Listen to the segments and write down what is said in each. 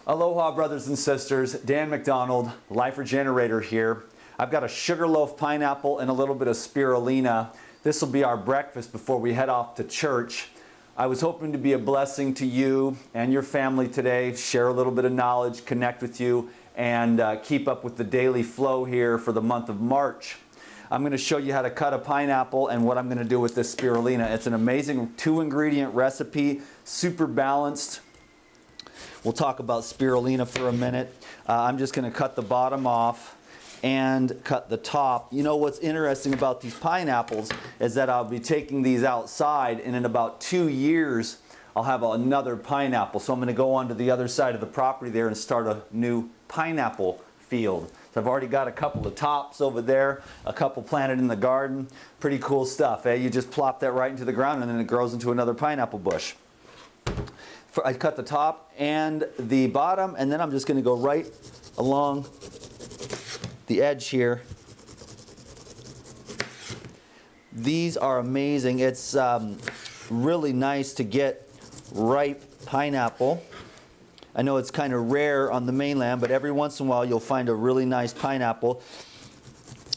Aloha, brothers and sisters. Dan McDonald, Life Regenerator here. I've got a sugarloaf pineapple and a little bit of spirulina. This will be our breakfast before we head off to church. I was hoping to be a blessing to you and your family today, share a little bit of knowledge, connect with you, and keep up with the daily flow here for the month of March. I'm going to show you how to cut a pineapple and what I'm going to do with this spirulina. It's an amazing 2-ingredient recipe, super balanced. We'll talk about spirulina for a minute. I'm just going to cut the bottom off and cut the top. You know what's interesting about these pineapples is that I'll be taking these outside, and in about 2 years I'll have another pineapple. So I'm going to go on to the other side of the property there and start a new pineapple field. So I've already got a couple of tops over there, a couple planted in the garden. Pretty cool stuff, eh? You just plop that right into the ground and then it grows into another pineapple bush. I cut the top and the bottom, and then I'm just going to go right along the edge here. These are amazing. It's really nice to get ripe pineapple. I know it's kind of rare on the mainland, but every once in a while you'll find a really nice pineapple.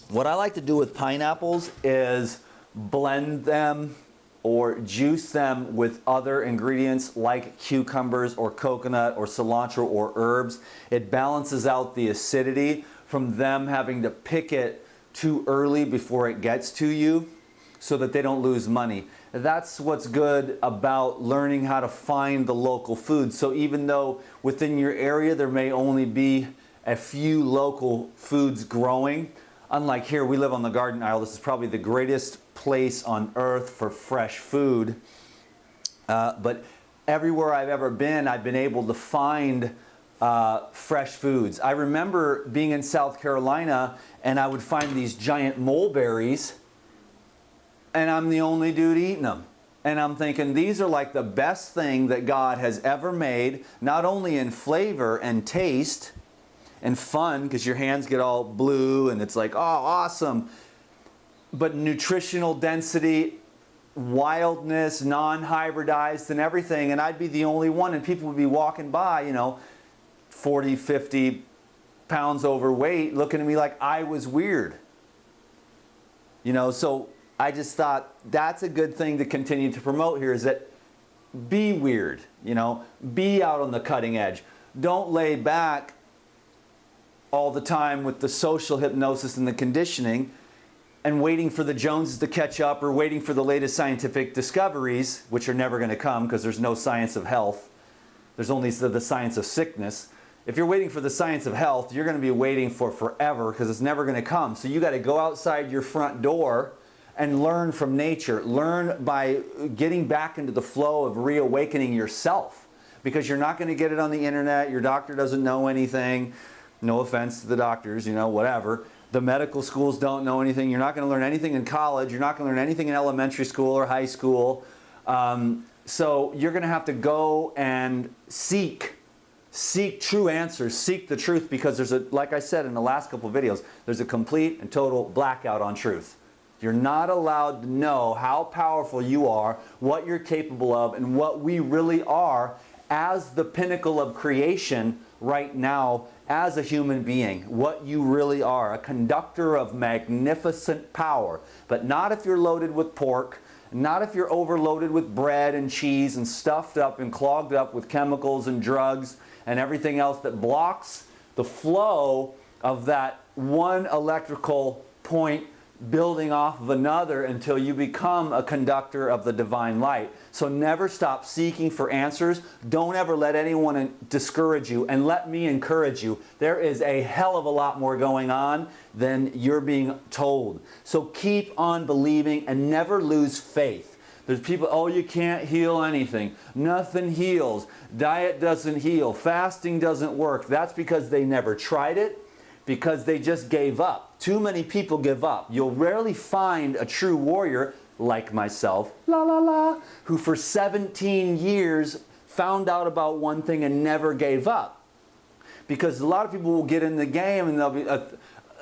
What I like to do with pineapples is blend them or juice them with other ingredients like cucumbers or coconut or cilantro or herbs. It balances out the acidity from them having to pick it too early before it gets to you so that they don't lose money. That's what's good about learning how to find the local food. So even though within your area there may only be a few local foods growing, unlike here, we live on the Garden Isle. This is probably the greatest place on earth for fresh food. But everywhere I've ever been, I've been able to find fresh foods. I remember being in South Carolina and I would find these giant mulberries, and I'm the only dude eating them. And I'm thinking, these are like the best thing that God has ever made, not only in flavor and taste and fun, because your hands get all blue and it's like, oh, awesome, but nutritional density, wildness, non-hybridized and everything. And I'd be the only one, and people would be walking by, you know, 40, 50 pounds overweight, looking at me like I was weird. You know, so I just thought that's a good thing to continue to promote here, is that be weird, you know, be out on the cutting edge. Don't lay back all the time with the social hypnosis and the conditioning and waiting for the Joneses to catch up, or waiting for the latest scientific discoveries, which are never going to come because there's no science of health. There's only the science of sickness. If you're waiting for the science of health, you're going to be waiting for forever because it's never going to come. So you got to go outside your front door and learn from nature. Learn by getting back into the flow of reawakening yourself, because you're not going to get it on the internet. Your doctor doesn't know anything. No offense to the doctors, you know, whatever. The medical schools don't know anything. You're not going to learn anything in college. You're not going to learn anything in elementary school or high school. So you're going to have to go and seek true answers, seek the truth, because there's like I said in the last couple of videos, there's a complete and total blackout on truth. You're not allowed to know how powerful you are, what you're capable of, and what we really are as the pinnacle of creation right now as a human being. What you really are, a conductor of magnificent power. But not if you're loaded with pork, not if you're overloaded with bread and cheese and stuffed up and clogged up with chemicals and drugs and everything else that blocks the flow of that one electrical point building off of another until you become a conductor of the divine light. So never stop seeking for answers. Don't ever let anyone discourage you, and let me encourage you. There is a hell of a lot more going on than you're being told. So keep on believing and never lose faith. There's people, oh, you can't heal anything. Nothing heals. Diet doesn't heal. Fasting doesn't work. That's because they never tried it, because they just gave up. Too many people give up. You'll rarely find a true warrior like myself, who for 17 years found out about one thing and never gave up. Because a lot of people will get in the game and they'll be,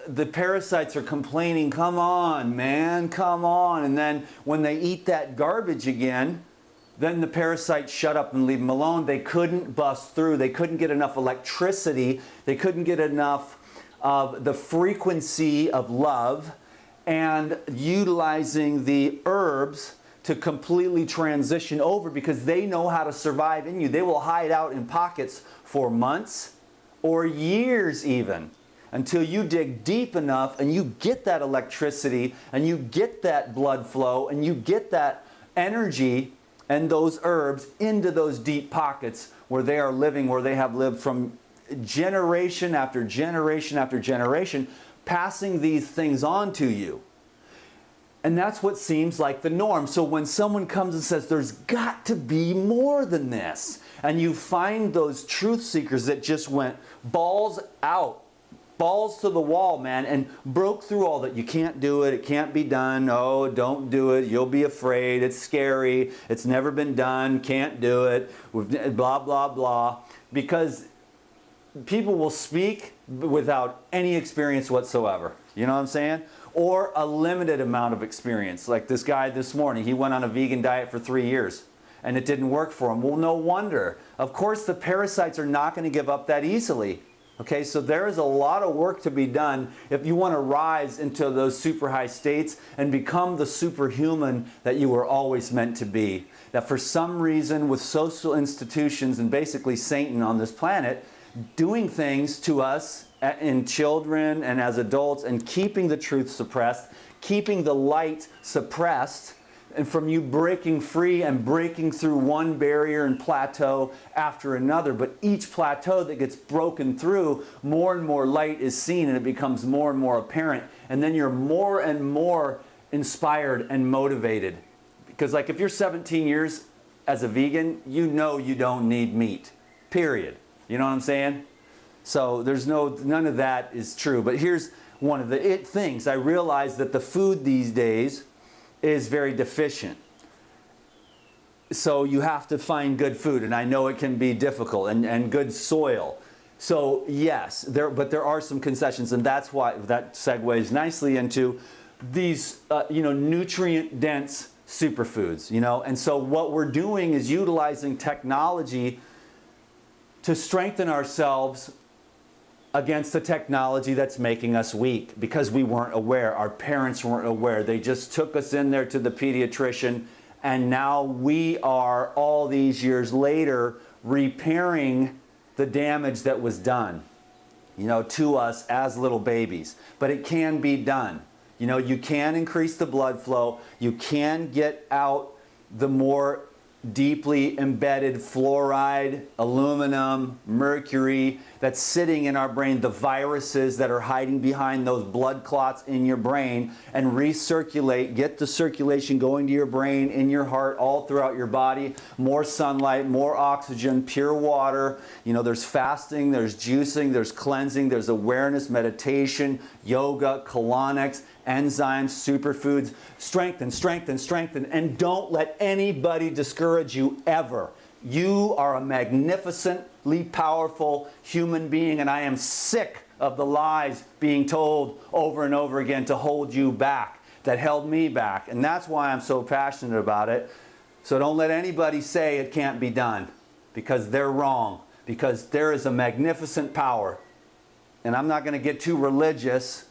the parasites are complaining, come on, man, come on. And then when they eat that garbage again, then the parasites shut up and leave them alone. They couldn't bust through. They couldn't get enough electricity. They couldn't get enough of the frequency of love and utilizing the herbs to completely transition over, because they know how to survive in you. They will hide out in pockets for months or years even, until you dig deep enough and you get that electricity and you get that blood flow and you get that energy and those herbs into those deep pockets where they are living, where they have lived from generation after generation after generation, passing these things on to you. And that's what seems like the norm. So when someone comes and says, there's got to be more than this, and you find those truth seekers that just went balls out, balls to the wall, man, and broke through all that. You can't do it. It can't be done. Oh, don't do it. You'll be afraid. It's scary. It's never been done. Can't do it. Blah, blah, blah. Because people will speak without any experience whatsoever. You know what I'm saying? Or a limited amount of experience. Like this guy this morning, he went on a vegan diet for 3 years and it didn't work for him. Well, no wonder. Of course, the parasites are not going to give up that easily. Okay, so there is a lot of work to be done if you want to rise into those super high states and become the superhuman that you were always meant to be. That for some reason, with social institutions and basically Satan on this planet, doing things to us in children and as adults and keeping the truth suppressed, keeping the light suppressed, and from you breaking free and breaking through one barrier and plateau after another. But each plateau that gets broken through, more and more light is seen and it becomes more and more apparent. And then you're more and more inspired and motivated. Because like if you're 17 years as a vegan, you know you don't need meat, period. You know what I'm saying? So there's none of that is true. But here's one of the things. I realize that the food these days is very deficient. So you have to find good food, and I know it can be difficult, and good soil. So yes, but there are some concessions, and that's why that segues nicely into these nutrient-dense superfoods. And so what we're doing is utilizing technology to strengthen ourselves against the technology that's making us weak, because we weren't aware. Our parents weren't aware. They just took us in there to the pediatrician, and now we are, all these years later, repairing the damage that was done, to us as little babies. But it can be done. You can increase the blood flow. You can get out the more deeply embedded fluoride, aluminum, mercury that's sitting in our brain, the viruses that are hiding behind those blood clots in your brain, and recirculate, get the circulation going to your brain, in your heart, all throughout your body. More sunlight, more oxygen, pure water. There's fasting, there's juicing, there's cleansing, there's awareness, meditation, yoga, colonics, enzymes, superfoods. Strengthen, strengthen, strengthen, and don't let anybody discourage you ever. You are a magnificently powerful human being, and I am sick of the lies being told over and over again to hold you back, that held me back. And that's why I'm so passionate about it. So don't let anybody say it can't be done, because they're wrong, because there is a magnificent power. And I'm not going to get too religious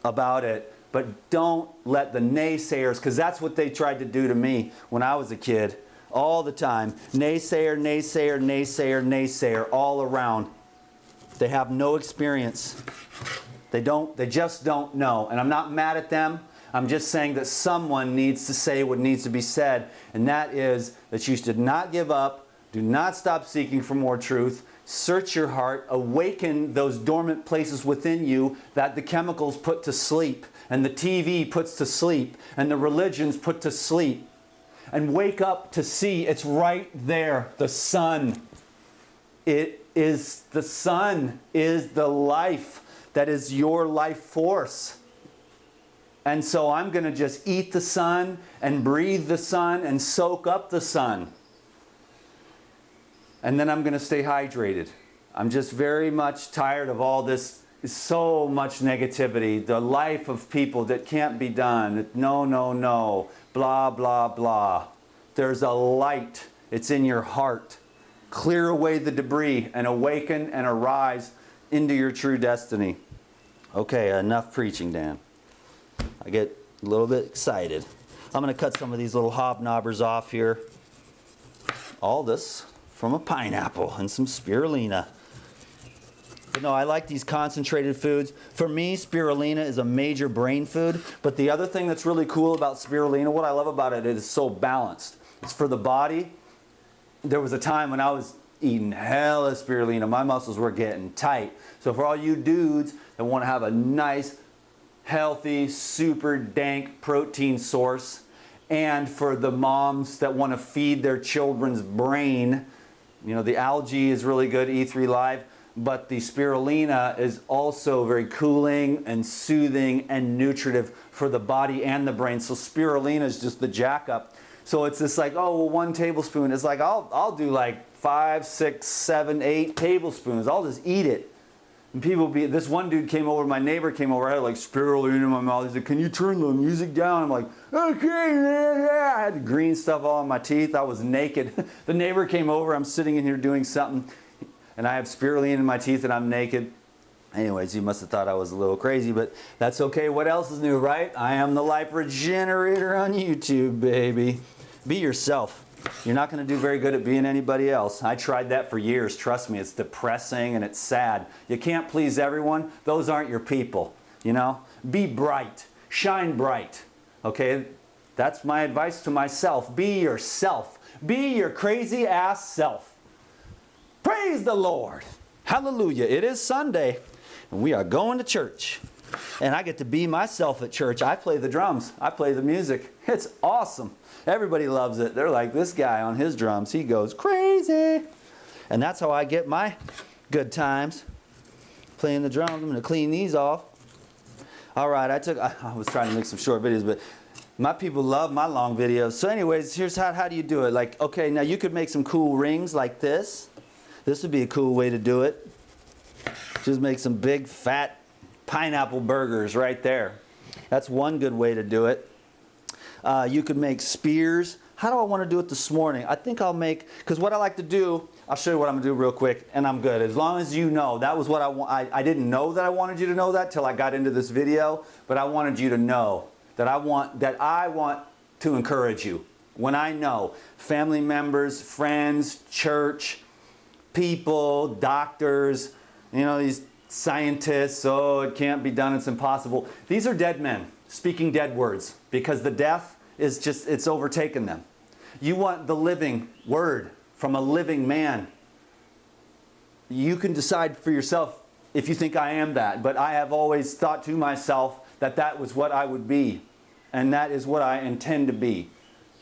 about it, but don't let the naysayers, because that's what they tried to do to me when I was a kid, all the time. Naysayer, naysayer, naysayer, naysayer, all around. They have no experience. They just don't know. And I'm not mad at them. I'm just saying that someone needs to say what needs to be said, and that is that you should not give up. Do not stop seeking for more truth. Search your heart, awaken those dormant places within you that the chemicals put to sleep, and the TV puts to sleep, and the religions put to sleep. And wake up to see it's right there, the sun. The sun is the life that is your life force. And so I'm going to just eat the sun and breathe the sun and soak up the sun. And then I'm going to stay hydrated. I'm just very much tired of all this, so much negativity, the life of people that can't be done, no, no, no, blah, blah, blah. There's a light. It's in your heart. Clear away the debris and awaken and arise into your true destiny. Okay, enough preaching, Dan. I get a little bit excited. I'm going to cut some of these little hobnobbers off here. All this from a pineapple and some spirulina. But no, I like these concentrated foods. For me, spirulina is a major brain food. But the other thing that's really cool about spirulina, what I love about it, is so balanced. It's for the body. There was a time when I was eating hella spirulina. My muscles were getting tight. So for all you dudes that want to have a nice, healthy, super dank protein source, and for the moms that want to feed their children's brain, you know, the algae is really good, E3 Live. But the spirulina is also very cooling and soothing and nutritive for the body and the brain. So spirulina is just the jack up. So it's just like, oh, well, 1 tablespoon. It's like, I'll do like 5, 6, 7, 8 tablespoons. I'll just eat it. And this one dude came over, my neighbor came over, I had like spirulina in my mouth. He said, can you turn the music down? I'm like, okay, yeah. I had green stuff all on my teeth. I was naked. The neighbor came over, I'm sitting in here doing something, and I have spirulina in my teeth and I'm naked. Anyways, you must have thought I was a little crazy, but that's okay. What else is new, right? I am the Life Regenerator on YouTube, baby. Be yourself. You're not going to do very good at being anybody else. I tried that for years. Trust me, it's depressing and it's sad. You can't please everyone. Those aren't your people, you know? Be bright. Shine bright. Okay? That's my advice to myself. Be yourself. Be your crazy ass self. Praise the Lord. Hallelujah. It is Sunday and we are going to church. And I get to be myself at church. I play the drums. I play the music. It's awesome. Everybody loves it. They're like, this guy on his drums, he goes crazy. And that's how I get my good times. Playing the drums. I'm going to clean these off. All right, I was trying to make some short videos, but my people love my long videos. So anyways, here's how do you do it? Like, okay, now you could make some cool rings like this. This would be a cool way to do it. Just make some big, fat pineapple burgers right there. That's one good way to do it. You could make spears. How do I want to do it this morning? I think I'll make, because what I like to do, I'll show you what I'm going to do real quick, and I'm good. As long as you know, that was what I want. I didn't know that I wanted you to know that till I got into this video, but I wanted you to know that I want to encourage you. When I know family members, friends, church, people, doctors, you know, these scientists, oh, it can't be done, it's impossible. These are dead men speaking dead words because the death is just, it's overtaken them. You want the living word from a living man. You can decide for yourself if you think I am that, but I have always thought to myself that that was what I would be, and that is what I intend to be,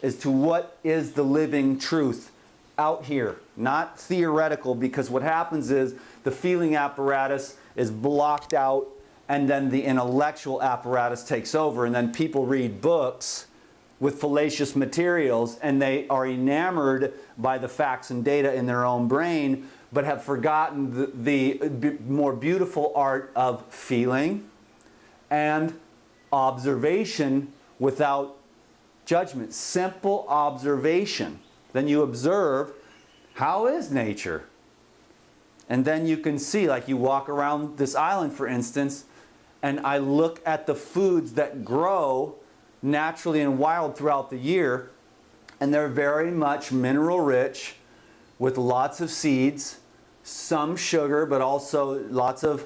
is to what is the living truth out here, not theoretical, because what happens is the feeling apparatus is blocked out and then the intellectual apparatus takes over, and then people read books with fallacious materials and they are enamored by the facts and data in their own brain, but have forgotten the more beautiful art of feeling and observation without judgment. Simple observation. Then you observe, how is nature? And then you can see, like you walk around this island, for instance, and I look at the foods that grow naturally and wild throughout the year, and they're very much mineral rich with lots of seeds, some sugar, but also lots of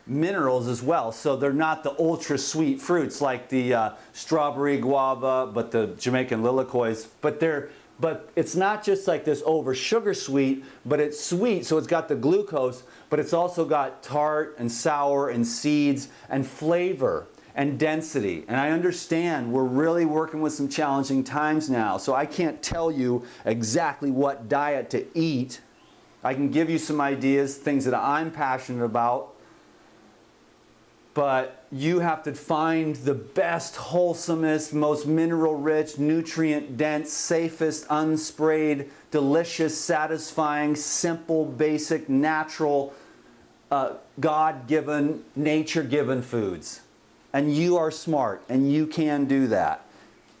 minerals as well. So they're not the ultra sweet fruits like the strawberry guava, but the Jamaican lilikoi, but it's not just like this over sugar sweet, but it's sweet, so it's got the glucose, but it's also got tart and sour and seeds and flavor and density. And I understand we're really working with some challenging times now, so I can't tell you exactly what diet to eat. I can give you some ideas, things that I'm passionate about, but you have to find the best, wholesomest, most mineral-rich, nutrient-dense, safest, unsprayed, delicious, satisfying, simple, basic, natural, God-given, nature-given foods. And you are smart, and you can do that.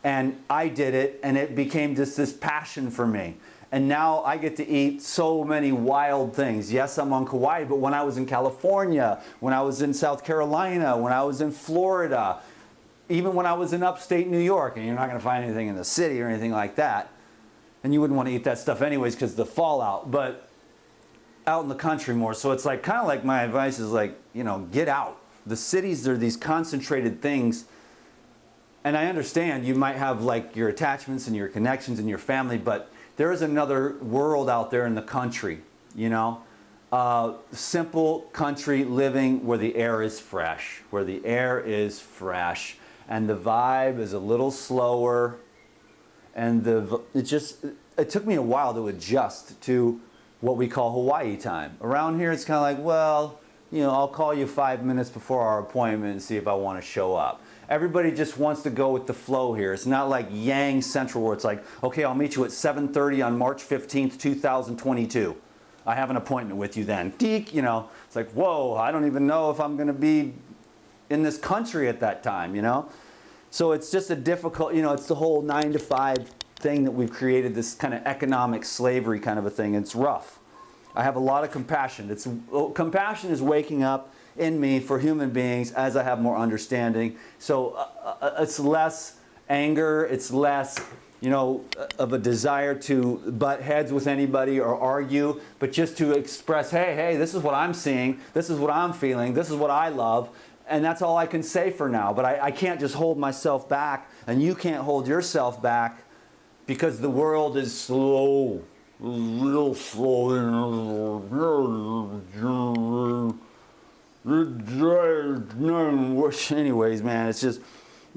And I did it, and it became just this passion for me. And now I get to eat so many wild things. Yes, I'm on Kauai, but when I was in California, when I was in South Carolina, when I was in Florida, even when I was in upstate New York, and you're not going to find anything in the city or anything like that, and you wouldn't want to eat that stuff anyways because of the fallout, but out in the country more. So it's like, kind of like my advice is like, you know, get out. The cities are these concentrated things. And I understand you might have like your attachments and your connections and your family, but there is another world out there in the country, you know? Simple country living where the air is fresh, and the vibe is a little slower, and it took me a while to adjust to what we call Hawaii time. Around here it's kind of like, well, you know, I'll call you 5 minutes before our appointment and see if I want to show up. Everybody just wants to go with the flow here. It's not like Yang Central where it's like, okay, I'll meet you at 7:30 on March 15th, 2022. I have an appointment with you then. Deek, you know, it's like, whoa, I don't even know if I'm going to be in this country at that time, you know? So it's just a difficult, you know, it's the whole 9 to 5 thing that we've created, this kind of economic slavery kind of a thing. It's rough. I have a lot of compassion. Compassion is waking up in me for human beings as I have more understanding. So it's less anger, it's less, you know, of a desire to butt heads with anybody or argue, but just to express, hey, this is what I'm seeing, this is what I'm feeling, this is what I love, and that's all I can say for now. But I can't just hold myself back, and you can't hold yourself back, because the world is slow, real slow. Anyways, man, it's just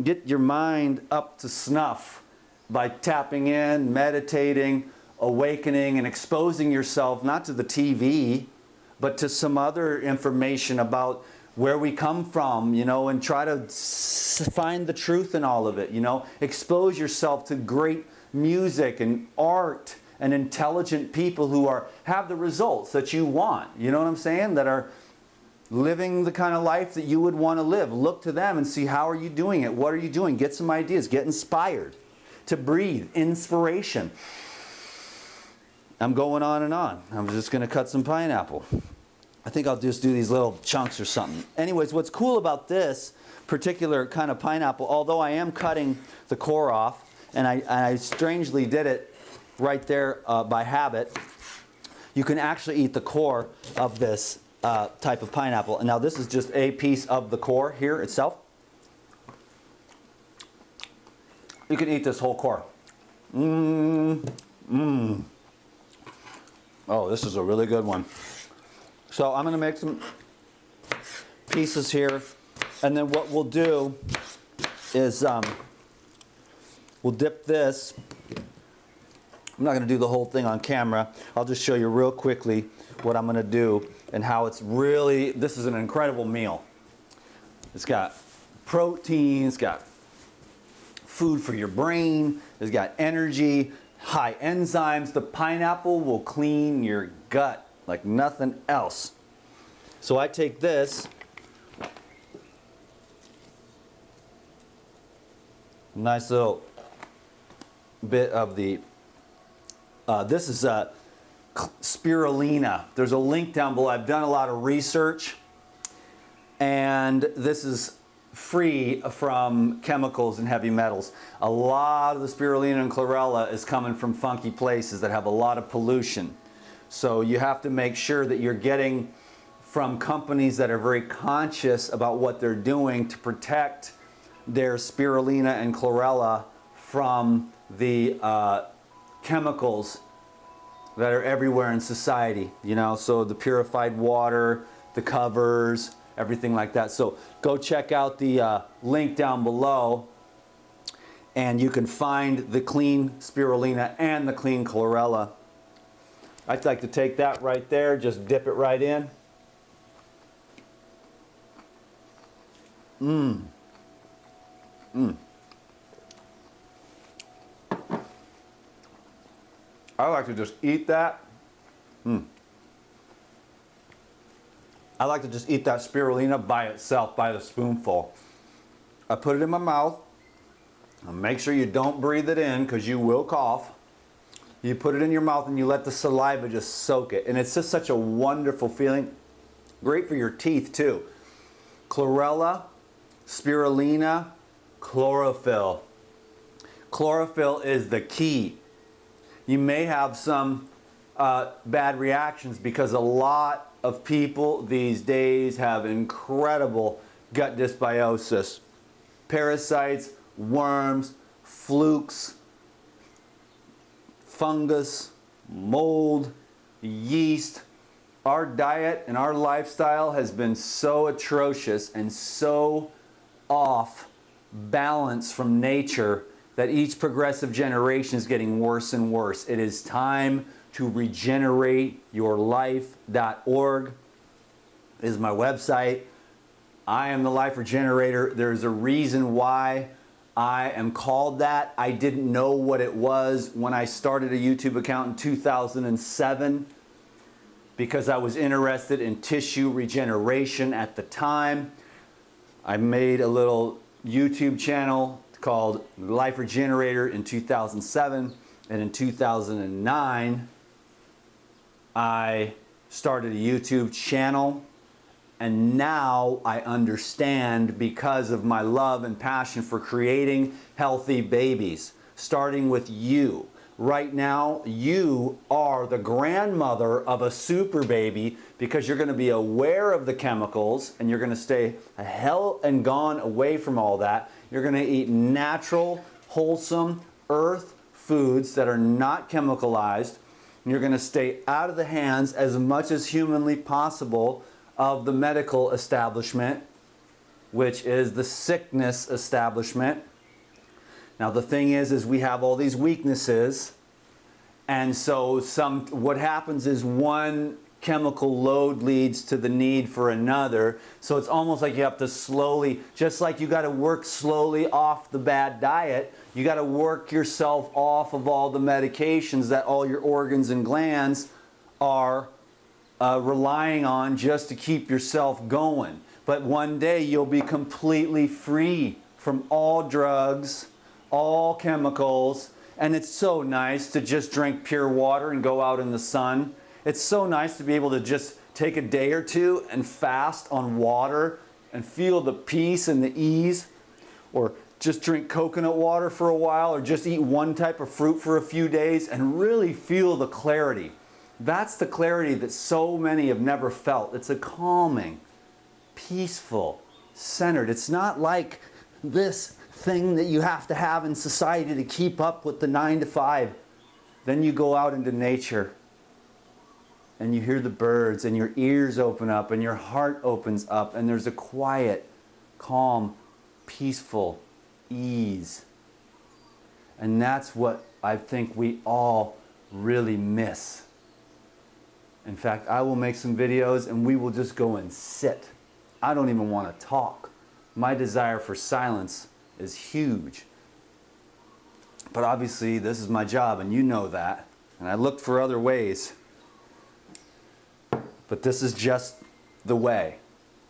get your mind up to snuff by tapping in, meditating, awakening, and exposing yourself not to the TV, but to some other information about where we come from, you know, and try to find the truth in all of it, you know. Expose yourself to great music and art and intelligent people who have the results that you want, you know what I'm saying, that are living the kind of life that you would want to live. Look to them and see, how are you doing it? What are you doing? Get some ideas. Get inspired to breathe. Inspiration. I'm going on and on. I'm just going to cut some pineapple. I think I'll just do these little chunks or something. Anyways, what's cool about this particular kind of pineapple, although I am cutting the core off, and I strangely did it right there by habit, you can actually eat the core of this type of pineapple. And now this is just a piece of the core here itself. You can eat this whole core. Oh, this is a really good one. So I'm going to make some pieces here, and then what we'll do is we'll dip this. I'm not going to do the whole thing on camera. I'll just show you real quickly what I'm going to do and how it's really, this is an incredible meal. It's got protein, it's got food for your brain, it's got energy, high enzymes. The pineapple will clean your gut like nothing else. So I take this, nice little bit of the, this is Spirulina. There's a link down below. I've done a lot of research, and this is free from chemicals and heavy metals. A lot of the spirulina and chlorella is coming from funky places that have a lot of pollution. So you have to make sure that you're getting from companies that are very conscious about what they're doing to protect their spirulina and chlorella from the chemicals that are everywhere in society, you know, so the purified water, the covers, everything like that. So go check out the link down below, and you can find the clean spirulina and the clean chlorella. I'd like to take that right there, just dip it right in. I like to just eat that. I like to just eat that spirulina by itself, by the spoonful. I put it in my mouth, Make sure you don't breathe it in because you will cough. You put it in your mouth and you let the saliva just soak it. And it's just such a wonderful feeling. Great for your teeth too. Chlorella, spirulina, chlorophyll. Chlorophyll is the key. You may have some bad reactions because a lot of people these days have incredible gut dysbiosis. Parasites, worms, flukes, fungus, mold, yeast. Our diet and our lifestyle has been so atrocious and so off balance from nature that each progressive generation is getting worse and worse. It is time to regenerate.yourlife.org is my website. I am the Life Regenerator. There's a reason why I am called that. I didn't know what it was when I started a YouTube account in 2007 because I was interested in tissue regeneration at the time. I made a little YouTube channel called Life Regenerator in 2007, and in 2009 I started a YouTube channel. And now I understand, because of my love and passion for creating healthy babies, starting with you. Right now, you are the grandmother of a super baby because you're going to be aware of the chemicals and you're going to stay hell and gone away from all that. You're going to eat natural, wholesome, earth foods that are not chemicalized. And you're going to stay out of the hands as much as humanly possible of the medical establishment, which is the sickness establishment. Now the thing is we have all these weaknesses, and so what happens is one chemical load leads to the need for another. So it's almost like you have to slowly, just like you got to work slowly off the bad diet, you got to work yourself off of all the medications that all your organs and glands are relying on just to keep yourself going. But one day you'll be completely free from all drugs, all chemicals, and it's so nice to just drink pure water and go out in the sun. It's so nice to be able to just take a day or two and fast on water and feel the peace and the ease, or just drink coconut water for a while, or just eat one type of fruit for a few days and really feel the clarity. That's the clarity that so many have never felt. It's a calming, peaceful, centered. It's not like this thing that you have to have in society to keep up with the 9 to 5. Then you go out into nature and you hear the birds and your ears open up and your heart opens up and there's a quiet, calm, peaceful ease. And that's what I think we all really miss. In fact, I will make some videos and we will just go and sit. I don't even want to talk. My desire for silence is huge. But obviously, this is my job and you know that. And I looked for other ways. But this is just the way.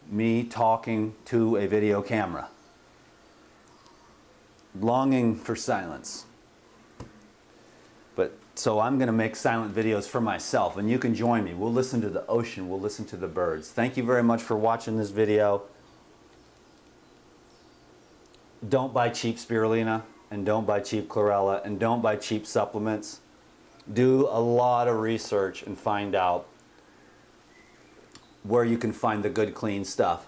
Me talking to a video camera. Longing for silence. So I'm going to make silent videos for myself, and you can join me. We'll listen to the ocean. We'll listen to the birds. Thank you very much for watching this video. Don't buy cheap spirulina, and don't buy cheap chlorella, and don't buy cheap supplements. Do a lot of research and find out where you can find the good, clean stuff.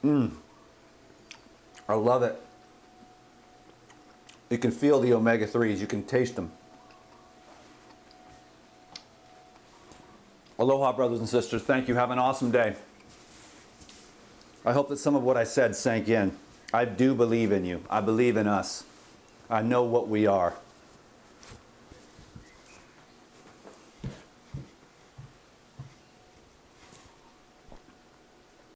I love it. You can feel the omega-3s. You can taste them. Aloha, brothers and sisters. Thank you. Have an awesome day. I hope that some of what I said sank in. I do believe in you. I believe in us. I know what we are.